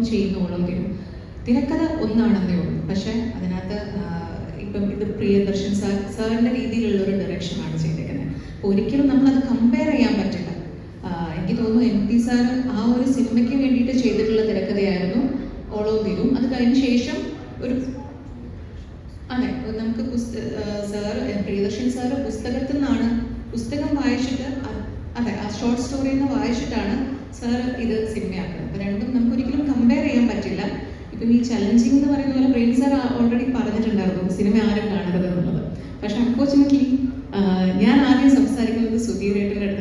ചെയ്യുന്ന ഓളം തീരും. തിരക്കഥ ഒന്നാണെന്നേ ഉള്ളൂ, പക്ഷേ അതിനകത്ത് ഇപ്പം ഇത് പ്രിയദർശൻ സാറിൻ്റെ രീതിയിലുള്ള ഒരു ഡയറക്ഷനാണ് ചെയ്തേക്കുന്നത്. അപ്പോൾ ഒരിക്കലും നമ്മളത് കമ്പയർ ചെയ്യാൻ പറ്റില്ല. എനിക്ക് തോന്നുന്നു MP സാറ് ആ ഒരു സിനിമയ്ക്ക് വേണ്ടിയിട്ട് ചെയ്തിട്ടുള്ള തിരക്കഥയായിരുന്നു ഓളവും തീരും. അത് കഴിഞ്ഞ ശേഷം ഒരു അതെ, നമുക്ക് പ്രിയദർശൻ സാറ് പുസ്തകത്തിൽ നിന്നാണ്, പുസ്തകം വായിച്ചിട്ട് അതെ ആ ഷോർട്ട് സ്റ്റോറിയിൽ നിന്ന് വായിച്ചിട്ടാണ് സാറ് ഇത് സിനിമയാക്കുന്നത്. അപ്പോൾ രണ്ടും നമുക്ക് ഒരിക്കലും കമ്പയർ ചെയ്യാൻ പറ്റില്ല. ഇപ്പം ഈ ചലഞ്ചിങ് എന്ന് പറയുന്ന പോലെ പ്രേം സാർ ഓൾറെഡി പറഞ്ഞിട്ടുണ്ടായിരുന്നു സിനിമ ആരും കാണരുത് എന്നുള്ളത്. പക്ഷെ അൺഫോർച്ചുനേറ്റ്ലി ഞാൻ ആദ്യം സംസാരിക്കുന്നത് സുധീരേട്ടൻ്റെ അടുത്ത്